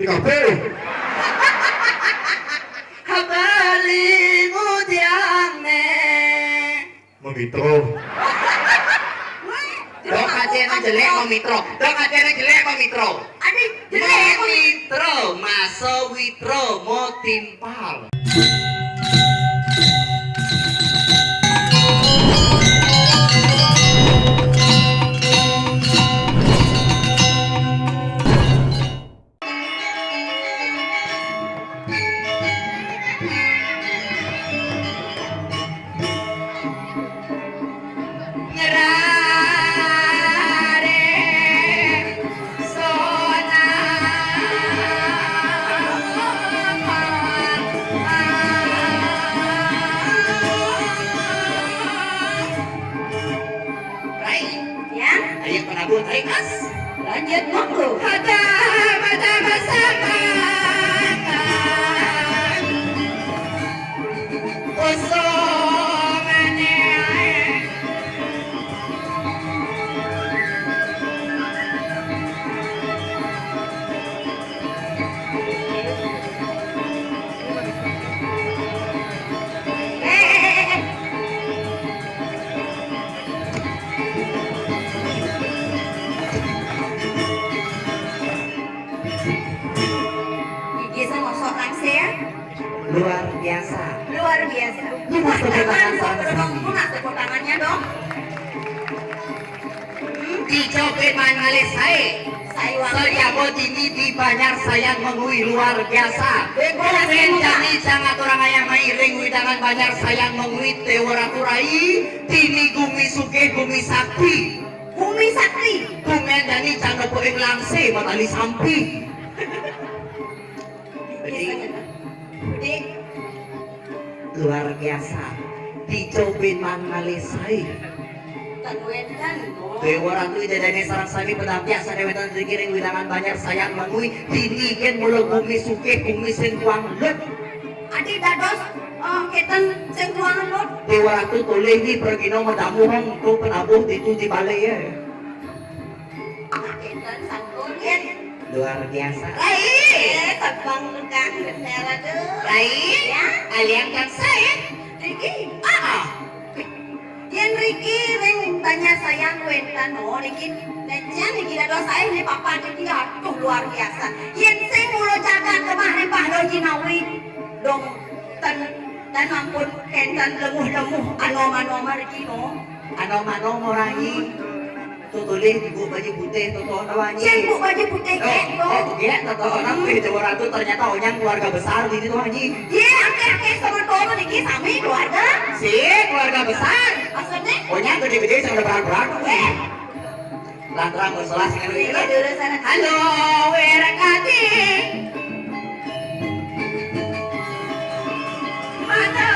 kafe. Habali ngudiang ne. Memitro. Dok aja na jelek mau mitro. Dok aja na jelek mau mitro. Adik jelek mau mitro. Maso witro mau timpal. Lanjut monggo. Ada masakan kosongannya. Luar biasa. Luar biasa. Mas tepuk tangannya dong. Dicopet manale saya dini di Banjar sayang mengui luar biasa. Keren jani sangat orang ayam mairing widangan Banjar sayang mengui tewaraturai dini gumi suke gumi sakti. Gumi sakti. Gumen jani canda poeng langse matali sampi. Luar biasa dicobin manalisai Dewa Ratu jadane sarang sami pedampiasa dewetan dikiring widangan banyak sayang mengui dinigen mula bumi suke bumi sengkuang lut adi dados ketan sengkuang lut Dewa Ratu tolehi pergino madamuhong ko penabuh itu di balai ya ketan sangkulian luar biasa terbang lekang bendera tuh Rai ya aliang kan saya Riki yang Riki ring tanya sayang wentan no Riki nejan Riki ada saya ini papa dia tuh luar biasa yang saya mulu jaga kemarin Pak Doji Nawi dong dan ampun kentan lemuh anoma Riki no anoma Rai Tutulih ibu baju putih toto nawanyi. Ibu baju putih kek iya toto orang Dewa Ratu ternyata onyang keluarga besar di situ Haji. Iya ake sama tono niki sami keluarga. Sih keluarga besar. Maksudnya? Onyang gede-gede sama berat-berat. Lantaran berselas dengan itu. Halo werakati. Mana?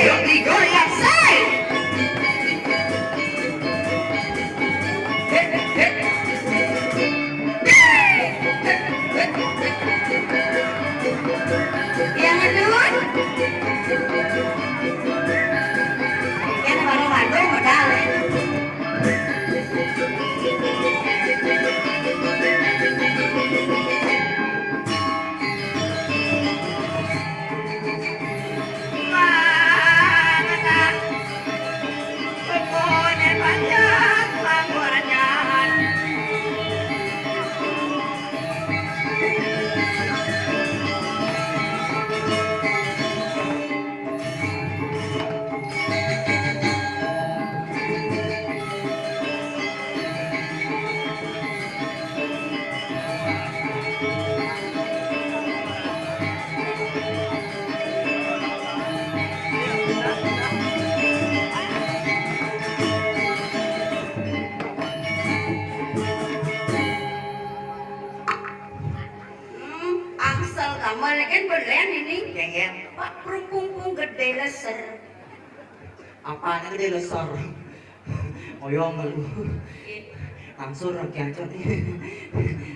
Digoyang say. Yang kedua, yang baru-baru modal. kan beren ini. Geng-geng. Pak Prumpung gede leser. Apaan yang gede lesor? Oyong lu. Angsur rakyat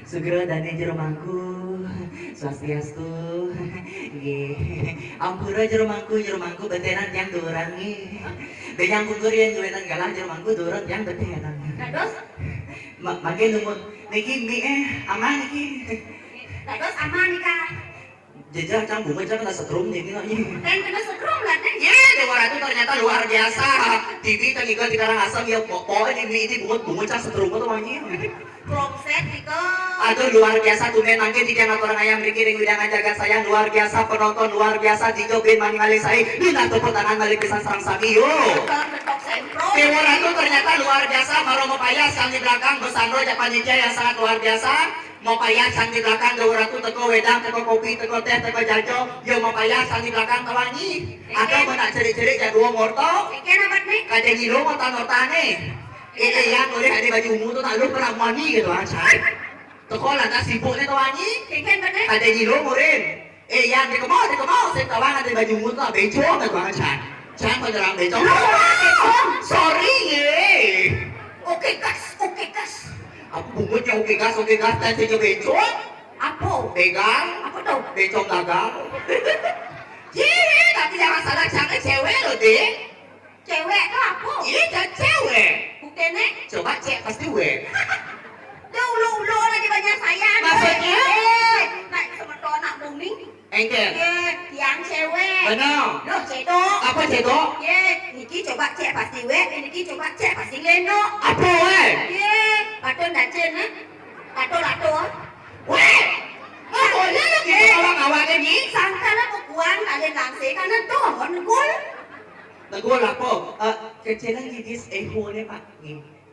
segera dane jero mangku swastiastu nggih ampura jero mangku betenan yang durang nggih benyang gugur yen juetan galah jero mangku durang yang betenan Dados, mangke numun niki mi aman niki dados aman nih kak. jejak cang bunga cang kena setrum niki nya Dan kena setrum lah nih. ye dewa ratu ternyata luar biasa TV tengigel di Karangasem ya pokoknya ini bunga cang setrum tuh wangi Klomset iko. aduh luar biasa tuh men mangke tidak ngatur ayam riki ring widangan jaga sayang luar biasa penonton luar biasa Jijo bin mangali saya dina tepuk tangan balik pisan sarang sami yo Kalau bentuk sempro. Dewa Ratu ternyata luar biasa baru mau payah sang di belakang Besandro Japanitia yang sangat luar biasa mau payah sang di belakang Dewa Ratu teko wedang teko kopi teko teh teko jajo yo mau payah sang di belakang tewangi atau menak cerik-cerik jadua morto Ikan apa nih? kadang ngiro ngota-ngotane yang boleh ada baju ungu tuh tak lu pernah mani gitu aja teko lantas sibuknya tewangi Ikan apa nih? ada ngiro murin yang di kemau saya tawang ada baju ungu tuh bejo gitu aja jangan penyerang bejo sorry ye Oke kas, oke kas. aku bungkusnya oke gas dan saya bejo Apa? pegang Apa tuh? bejo gagal tapi jangan salah jangan cewek loh deh Cewek tuh apa? iya jangan cewek Buktinya? coba cek pasti we Tuh ulu-ulu lagi banyak sayang. Maksudnya? Naik sama tuh anak booming. engkel Yang cewek. benar Loh cedok. apa cedok Niki coba cek pasti wek, niki coba cek pasti leno. apa we Patung dacen eh. Lato. we nggak boleh lagi awang-awang ini Sangkana bukuan kalian langsir karena tuh ngul. Nagul apa? Kecilan gigis eho-nya pak.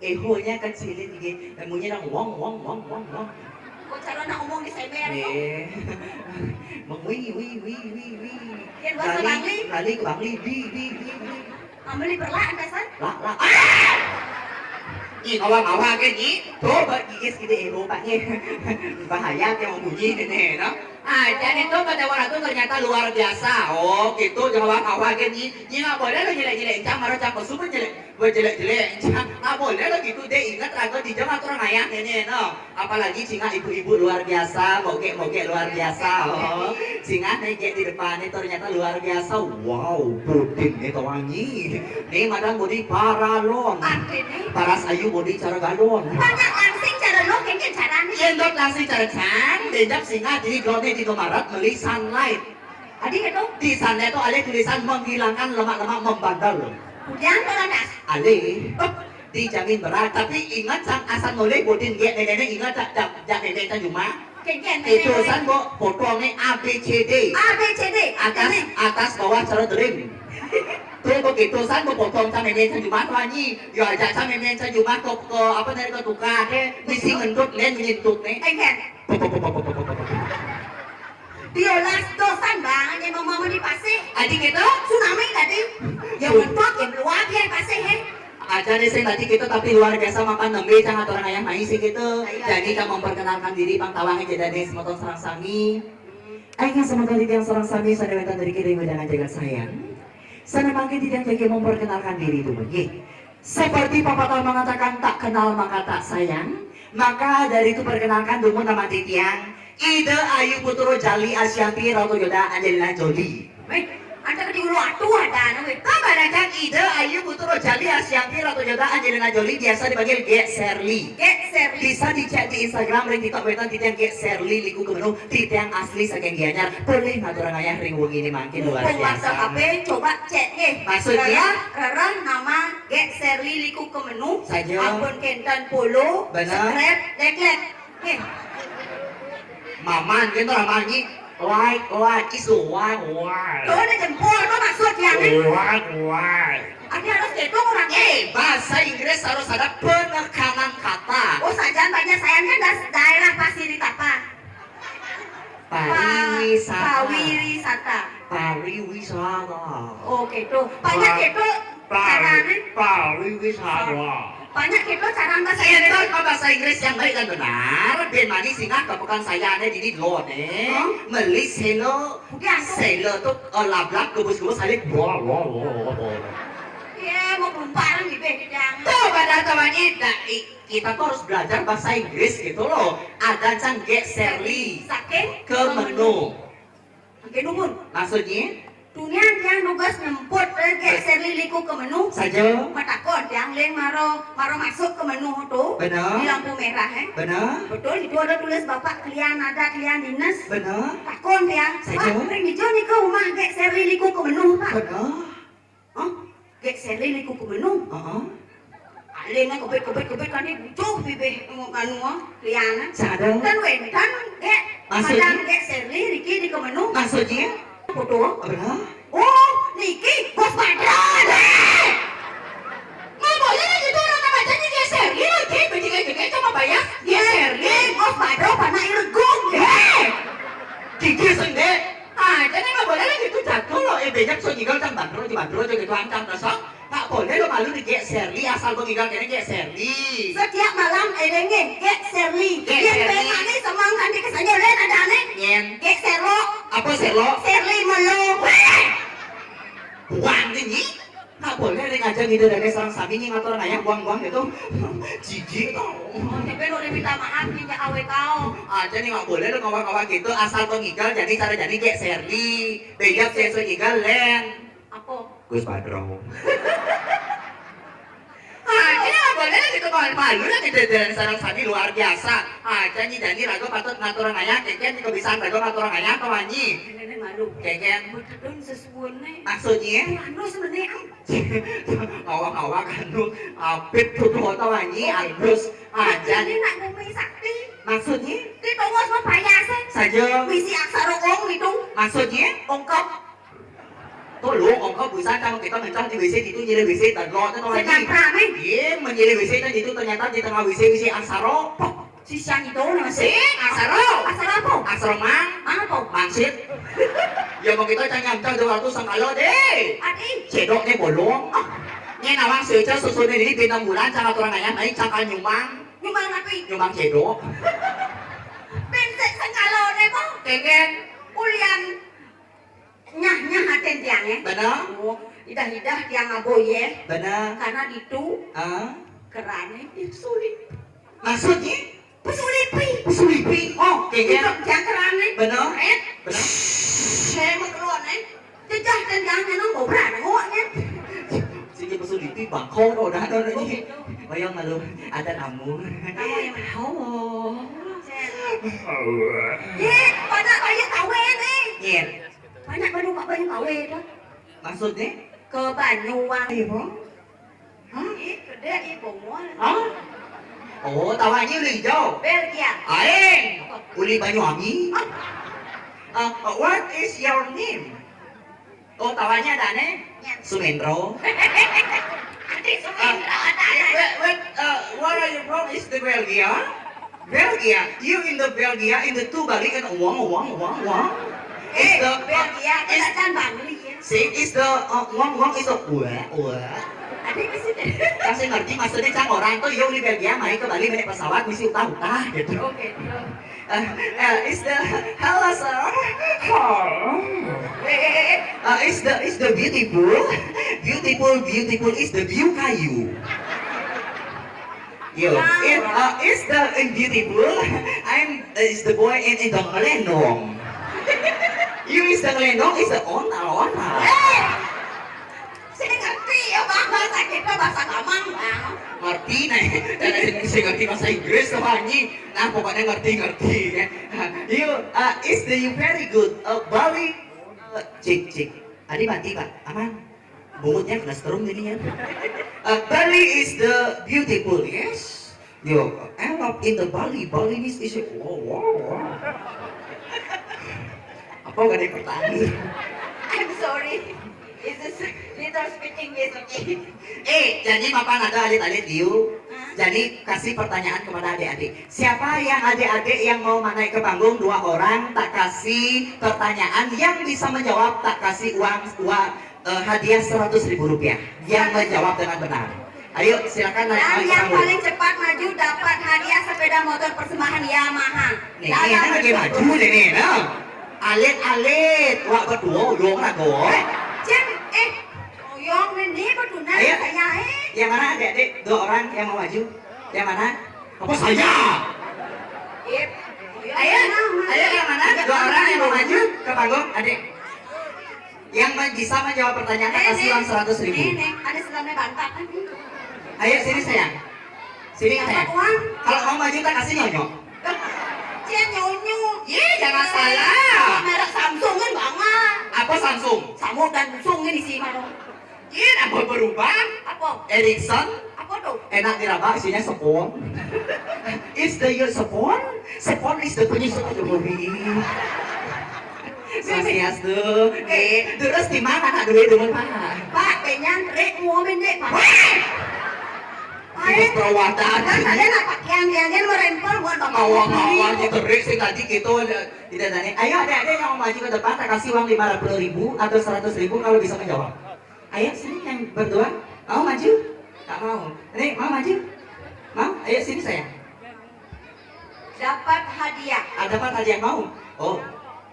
Eho-nya kecilin gigi. Bunyinya nang wong. Kok cara nak ngomong di semer tuh? Mengwi. Yang bahasa Bangli? Lali ke Bangli. Bi. Ambil perlah ada san? Lah. Ih, awang-awang kan ni. Tuh, gigis kita eho pak ni. Bahaya yang bunyi ni, no? Jadi itu pada orang itu ternyata luar biasa. Oh, gitu jawab awal gini. Ini nggak boleh lo jelek-jelek encang, baru cakap super jelek. Buat jelek-jelek encang, nggak boleh lo gitu deh. Ingat ragu di jam orang ayah ini, no. Apalagi singa ibu-ibu luar biasa, mogek luar biasa. Oh, singa naik di depan ini ternyata luar biasa. Wow, puding nih wangi. Nih madang bodi paralon. Paras ayu bodi cara galon. Banyak langsing cara lo kayaknya cara nih. Endot langsing cara can, dendap singa di glone di Maret beli sunlight. Adik itu, Di sana itu ada tulisan menghilangkan lemak-lemak membandel. hujan tuh landas. Ale, dijamin berat. Tapi ingat sang asal mulai bodin dia nenek ingat jak nenek cuma. Kengken. Tulisan bo potongnya ABCD. ABCD. Atas bawah cara dream. Tuh begitu san bo potong sama nenek cuma tuh ani. Yo ajak sama nenek cuma ke apa dari ke tukar. Misi ngendut len menyentut nih. Kengken. Biolas dosan banget yang mau di pasir. Adik itu Tsunami tadi. Yang mentok yang luar biar pasir he. aja nih saya tadi kita tapi luar biasa makan nembe sangat orang ayam main sih gitu. Jadi kita memperkenalkan diri Bang Tawang aja dari semoton serang sami. Aing semoton di yang serang sami saya minta dari kiri dengan jaga sayang. Sana makin tidak jadi memperkenalkan diri itu begini. Seperti pepatah mengatakan tak kenal maka tak sayang. Maka dari itu perkenalkan dulu nama Titiang. Ide Ayu Putro Jali Asyanti Rauto Yoda Angelina Jolie. Anda ke di ulu atu ada nawe. Kabarkan ide Ayu Putro Jali Asyanti Rauto Yoda Angelina Jolie biasa dipanggil Ge Serli. Serli. Bisa dicek di Instagram ring TikTok wetan titiang Ge Serli liku kemenu titiang asli saking gianyar. Boleh ngatur ayah ring wong ini makin luar WhatsApp biasa. HP coba cek ye. Maksudnya? Rerang nama Ge Serli liku ke menu. Saja. Ampun kentan polo. Benar. Subscribe, like. Ye. Maman kita ramai like isu why. Tuh ada jempol tuh maksud yang ini. Why? Ada harus gitu orang Bahasa Inggris harus ada penekanan kata. Oh saja banyak sayang kan daerah Pasiritas. Pariwisata. Pariwisata. Oh gitu. Banyak gitu caranya. Pariwisata. Banyak gitu cara bahasa Itu Inggris. bahasa Inggris yang baik dan benar. Ben mani singa kepekan saya ada di lot Meli selo. Selo tuh lablak kubus-kubus halik. Ya, mau pelumparan di bedang. Tuh pada temannya, nah, kita tuh harus belajar bahasa Inggris gitu loh. Ada can get Sherly Saking ke menu. Oke, nuhun. Maksudnya Dunia yang nugas nyemput kayak Sherly liku ke menu. saja. Matakon yang lain maro masuk ke menu tuh. Benar. Di lampu merah Benar. Betul, itu ada tulis bapak kalian ada kalian dinas. Benar. Takon ya. Saja. Wah, ring hijau nih ke rumah kayak Sherly liku ke menu pak. Benar. Oh, kayak Sherly liku ke menu. Alena kebet kan dia butuh bibih kanu kalian. Sadar. Kan wedan kayak Maksudnya? madam kayak Sherly Riki di ke menu. Maksudnya? Foto. Benar. Oh, Niki, bos padron. Nggak boleh lah gitu orang namanya kayak Sherly lagi. Begini coba bayar. Dia Sherly, bos padron panah irgung. Kiki sendiri. Jadi nggak boleh lah gitu jatuh loh. Banyak so nyigal can bandro gitu ancam dasar. Tak boleh lo malu di kayak Sherly asal lo ngigal kayaknya kayak Sherly. Setiap malam elengin kayak Sherly. Kayak Yang Sherly. pengen semang kan dikesannya lain ada aneh. Nyen. Kayak Serlo, Apa Sherlo? Sherly melu. Buang ini. Tak boleh ada ngajak gitu dari serang sapi nih ngatur ayam buang-buang gitu. Jijik tau. Tapi lo minta maaf nih ke awe kau. Aja nih nggak boleh lo ngawak-ngawak gitu asal lo ngigal jadi cara jadi kayak Sherly. Bejak saya so ngigal len. Apa? Gus Padro. Aja nggak boleh lah gitu malu lah gitu dari sarang sapi luar biasa. Aja nih jadi rago patut ngaturan ayam keken nih kebiasaan rago ngaturan ayam kau anji. Nenek malu. Keken Betul sesuai. maksudnya Anu sebenarnya. ngawak-ngawak anu apit tuh tau anji terus aja Ini nak bumi sakti. maksudnya Di tunggu sama payasan. saja Misi aksara ong itu. maksudnya Ongkap. tuh lu ongkau bisa kalau kita mencah di WC itu nyilih WC dan lo itu lagi Sedang rame. iya menyilih WC dan itu ternyata di tengah WC aksaro Si Siang itu nama si aksaro Aksara apa? aksaro mang Apa? mangsit ya mau kita tanya mencah 200 sangkalo deh Adi. cedoknya bolong nya nawang seja susunnya ini bintang bulan cara aturan ayam naik cakal nyumang Nyumbang napi. nyumang cedok Pensek sengkalo demo. keken Ulian. Nyah haten tiangnya. benar Oh, idah tiang aboye. benar Karena itu kerane itu sulit. maksudnya Pesulipi. sulipi oh Itu keken tiang kerane. benar benar Saya mau keluar nih. Cecah dan jangan nong gobra ngoknya. sige pesulipi bangkau udah ada ini bayang malu ada tamu Kamu yang mana? halo Ye, banyak banyak kawe nih. nyen Banyak banyak kawe dah. maksudnya Ke Banyuwangi. ayo bro Ih, gede ibu mual. hah oh tawanya udah hijau Belgia. aing uli Banyuwangi what is your name oh tawanya ada nih Sumendro Adi Sumendra ada. where are you from is the Belgia Belgia you in the Belgia in the two balik and uang is the Belgia is kita kan Bangli ya. see is the uang is the wah Adi ke sini. kasih ngerti maksudnya cang orang tuh yo di Belgia main ke Bali naik pesawat misi utah gitu Oke. is the hello sir is the beautiful is the view kayu yo is the beautiful I'm is the boy in the Lenong you is the Lenong is the on Saya ngerti ya bang bahasa kita bahasa gamang bang. ngerti nih dan saya ngerti bahasa Inggris tuh anjing nah pokoknya ngerti ya you is the you very good Bali cik adi mati pak aman bungutnya kena setrum jadinya Bali is the beautiful yes yo I love in the Bali is wow apa gak ada yang pertanyaan I'm sorry. Is this little speaking is okay? Jadi mapan ada adik-adik diu. Jadi kasih pertanyaan kepada adik-adik. Siapa yang adik-adik yang mau naik ke panggung 2 orang tak kasih pertanyaan yang bisa menjawab tak kasih uang hadiah 100.000 rupiah yang menjawab dengan benar. Ayo silakan naik Dan ke yang panggung. paling cepat maju dapat hadiah sepeda motor persembahan Yamaha. Nih lagi maju nih nah. Alit, wak berdua, dong lah go. Jen, oyong ini berdua. Ayo Yang mana adik-adik? 2 orang yang mau maju? Yang mana? Apa saya? Ip. Ayo yang mana? 2 orang yang mau maju ke panggung, adik. Yang bisa menjawab pertanyaan tak kasih uang 100.000. Nenek, ada selamnya bantah. Ayo sini sayang. Sini sayang. Uang. Kalau mau maju tak kasih nyonyok. Cia nyonyo. Ye, jangan salah. Merek Samsung kan banget. Apa Samsung? Samsung dan Samsung ini sih Maro. Ye, apa berubah? Apa? Ericsson. Apa tuh? Enak diraba isinya sepon. Is the your sepon? Sepon is the punya Jokowi. Swastiastu. Terus di mana nak duit dulu Pak? Pak, penyan rek momen dek Pak. Terus perawatan. Kan ada nak pakaian yang merempel buat bapak. Awang-awang diterik sih tadi gitu tidak tanya. Ayo adik-adik yang mau maju ke depan tak kasih uang 50.000 atau 100.000 kalau bisa menjawab. Ayo sini yang berdua mau maju? Tak mau. Ini mau maju? Mau? Ayo sini sayang. Dapat hadiah. Ada apa tadi yang mau? Oh,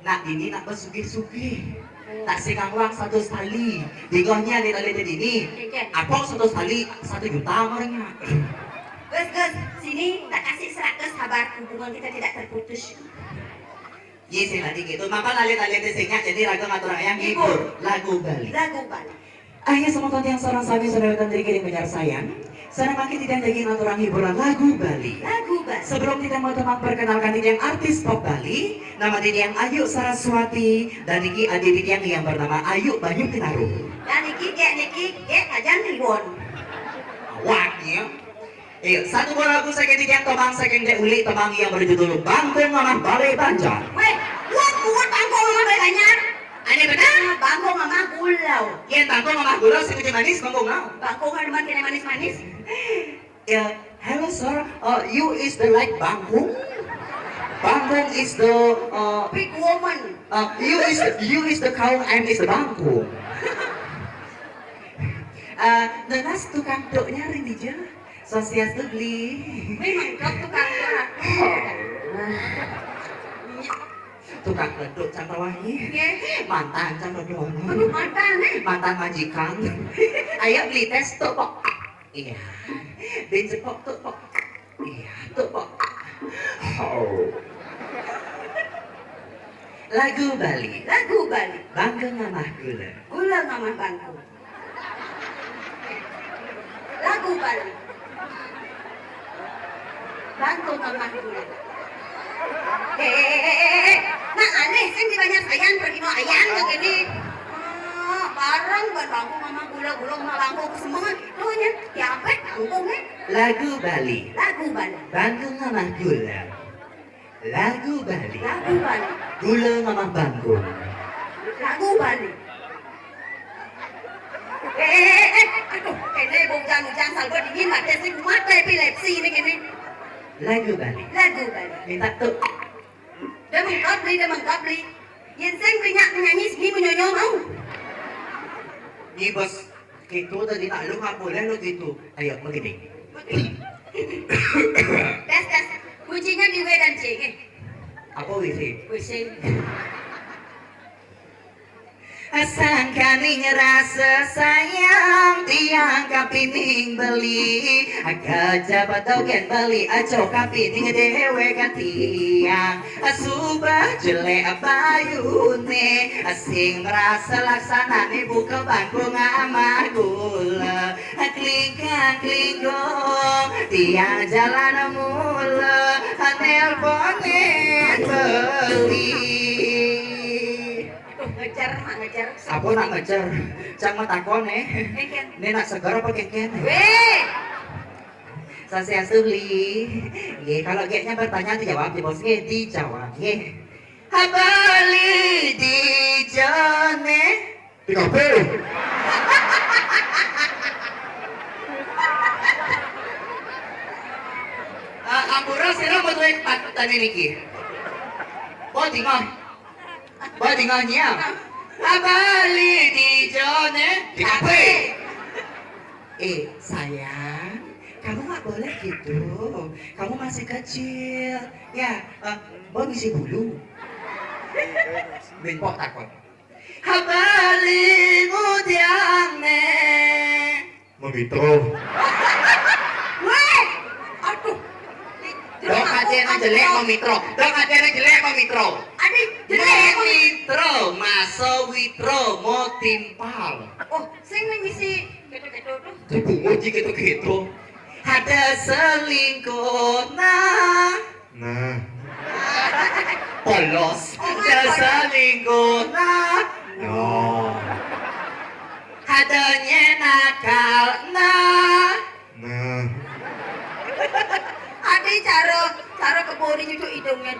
nak ini nak bersugih-sugih. Tak sikang uang 100 tali. Digohnya di tali ini. Apa 100 tali 1 juta orangnya. Gus, sini tak kasih 100 sabar hubungan kita tidak terputus. Yes, tadi gitu. Maka tali-tali di sini jadi lagu ngatur yang hibur. Lagu Bali. Lagu Bali. Ayah semua tonton yang seorang sami saudara dan diri kirim penjara sayang. Sana makin tidak lagi ngaturang hiburan lagu Bali. Lagu Bali. Sebelum kita mau teman perkenalkan diri yang artis pop Bali, nama diri yang Ayu Saraswati dan Niki adik yang bernama Ayu Banyu Tinaru. Dan Niki ngajan ribon. Awaknya. Satu buah lagu saya yang tomang saya yang uli tomang yang berjudul Bangkong Mamah Balai Banjar. Weh, buat bangkong mama banyak. Ada benar? Bangkong mama gulau. Yang bangkong Mamah Gula si kucing manis bangkong now. Bangkong kan makin manis-manis. Hello sir, you is the like Bangkong? Bangkong is the Big woman. you is the cow, I'm is the Bangkong. Nenas tukang doknya Rinija. Swastiastu beli. Memang kau tukang doa. Tukang leduk Cantawangi. Mantan Cantadono. Aduh mantan Mantan majikan. Ayo beli tes tuh pok. Iya. Beli cepok tuh pok. Iya tuh pok. Lagu Bali. Lagu Bali. Bangkong Mamah Gula. Gula mama bangkong. Lagu Bali. Bangkong mama gula. Nah aneh kan di banyak ayam pergi mau ayam begini. Barang buat bangkong mama gula mama bangkong semua itu nya diapet bangkongnya. Lagu Bali. Lagu Bali. Bangkong Mamah Gula. Lagu Bali. Lagu Bali. Gula Mamah Bangkong. Lagu Bali. Aduh, kayaknya hujan salvo dingin mati sih mati epilepsi ini kini. Lagu Bali. Lagu Bali. Minta tuh. Dia mengkabli. Yang saya penyanyi segini menyonyo mau. Ni bos gitu tadi nak lu nggak boleh lu gitu. Ayo begini. Tes. Kuncinya di W dan C. Apa wisi? WC. Sangkaning rasa sayang tiang kapining beli Gajah togen beli aco kapining dewe kan tiang Subah jelek bayune Sing merasa laksanane buka bangkong amah gula Klingkang klingkong tiang jalan mula Nelponen beli Ngejar. Apa nak ngejar? Cang matakon Keken. Ini nak segar apa keken? Weh. Swastiastu beli. Kalau kayaknya bertanya dijawab di bos dijawab. Habali di jone. 3P. Ampura sira mo tuwing patutan niki. Bo tinggalnya. Habali di jone. 3P. Sayang, kamu nggak boleh gitu. Kamu masih kecil. Ya, Boy ngisi bulu. Benpok takut. Habali ngudiang ne. Memitro. Weh, aduh. Dok kacena jelek mau mitro. Dok kacena jelek mau mitro. Adik, jelek. Mitro, maso witro, mau timpal. Oh, sing ning misi keto-keto tuh. Tuh uji gitu-gitu. Ada selingkuh nah. Nah, Polos. Ada selingkuh nah. No. Adanya nakal nah. nah. Adik cara kebori nyucuk hidungnya.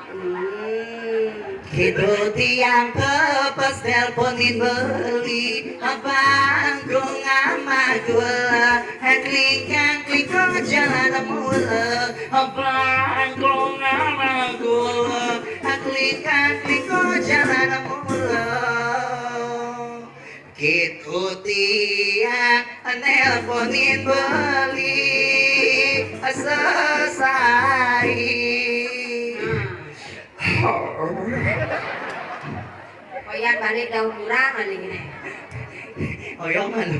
Gitu tiang pepes telponin beli Abanggung sama gula Kling kong jalan mula Abanggung sama gula Kling kong jalan mula Gitu tiang nelponin beli Selesai Koyan balik daun murah kali gini. Oh iya malu.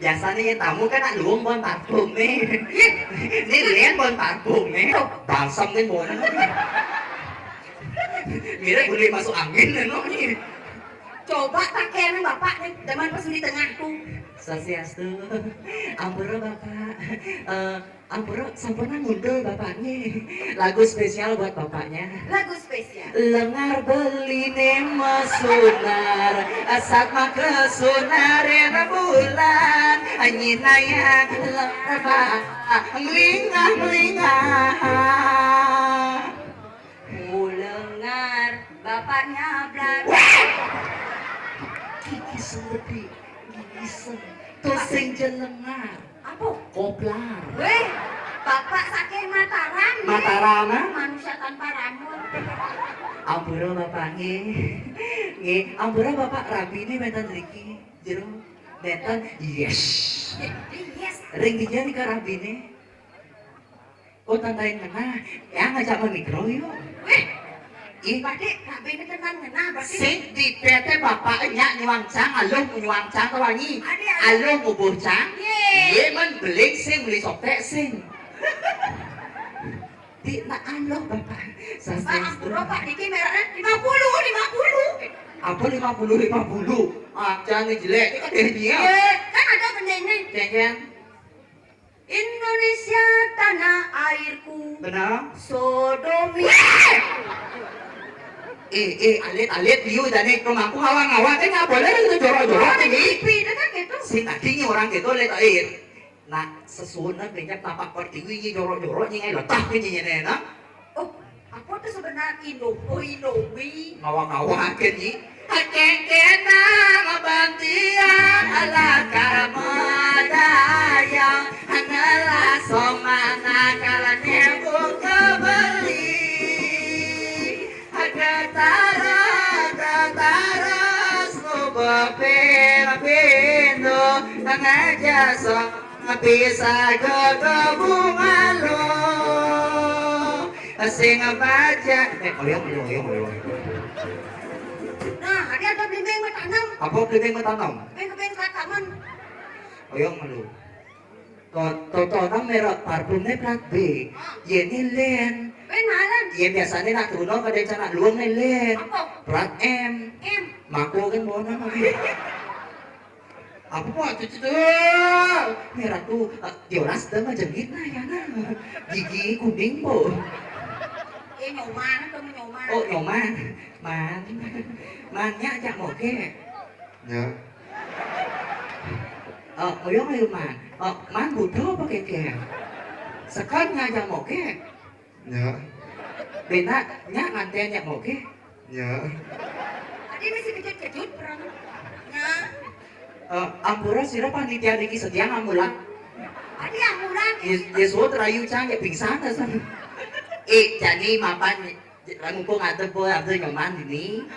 Biasanya yang tamu kan nak luang bon parfum nih. Ini lian bon parfum nih. Balsam nih bon. Mira boleh masuk angin nih. Coba pakai bapak nih, zaman pas di tengah tuh. Sasiastu. Ampura bapak. Ampura sampurna ngundul bapaknya. Lagu spesial buat bapaknya. Lagu spesial. Lengar beli nema sunar asat maka sunar yang bulan anyina yang lemah melingah Mulengar bapaknya belanda. gigi seperti gigi toseng jelengar Apa? koplar Weh, bapak saking Mataram. nih. Mataram, ah? Manusia tanpa rambut. ampura bapak nge ampura bapak rapi ini metan riki jero metan yes Yes. ring dijari ke rapi ini oh tantain kena ya ngajak mikro yuk Weh, ih Badik, rabi ini tenan ngena berarti. sing di PT bapaknya nyuangcang alung nyuangcang kawangi Ade, ade. alung ngubuhcang Ye. ye men beling sing beli sopek sing di naan loh bapak Pak, sastra ampura Pak Diki merahnya 50. apa 50 ah jangan jelek ini kan dari dia Ye, kan ada benda ini. cengeng Indonesia tanah airku. benar Sodomi. alit liu dan nek rumahku ngawang-ngawang kan nggak boleh itu jorok-jorok ini TV itu kan gitu. si tadinya orang gitu lihat air nah sesuatu banyak tapak pertiwi ini jorok-jorok ini letak ini nih nah Oh, apa tuh sebenarnya Indomie? ngawang-ngawang ini kena mabantian ala karamadaya analah somana kalane buka beli ada taras loba peno tangaja so bisa gabungan lo sing baca oyong Nah, ada blimbing bertanam. apa kita tanam Beng taman. oyong malu Totonang merek parfumnya plat B Yeni len Beng halan. Ye biasanya nak turun pada cana luang len Apa? plat M Em. Mako kan bawa nama apa cuci tuh merah tuh diolas dah macam gitu ya nah gigi kuning po Nyoman atau menyoman? oh nyoman mannya ajak moke Ya, oyong ayo man butuh apa keke sekarang ngajak moke ya, bena nya nganten ajak moke ya. Tadi masih kejut-kejut perang. Nah, ampura sira panitia Diki setia ngamulan tadi amuran. Yesus terayu cang ya pingsan san jadi mapan rangkung ada po ada nyoman ini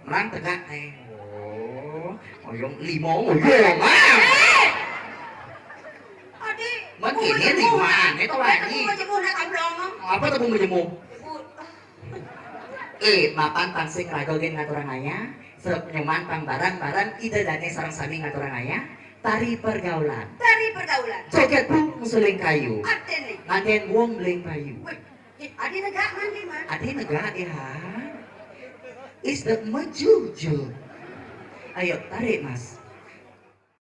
merang tegak oyong limo oyong Tadi. Mat ini di mana itu lagi Mau jemur nak amblong. apa tuh bumbu jemu Jemur. mapan tangsing ragogen ngaturangannya nyoman pang barang ide dane sarang sami ngaturangannya Tari pergaulan. Tari pergaulan. Joget pung seling kayu. Ate nih. Ngaten wong beling payu. Wih, adi negak mandi man. Adi negara ya. Is the mejuju. Ayo tarik mas.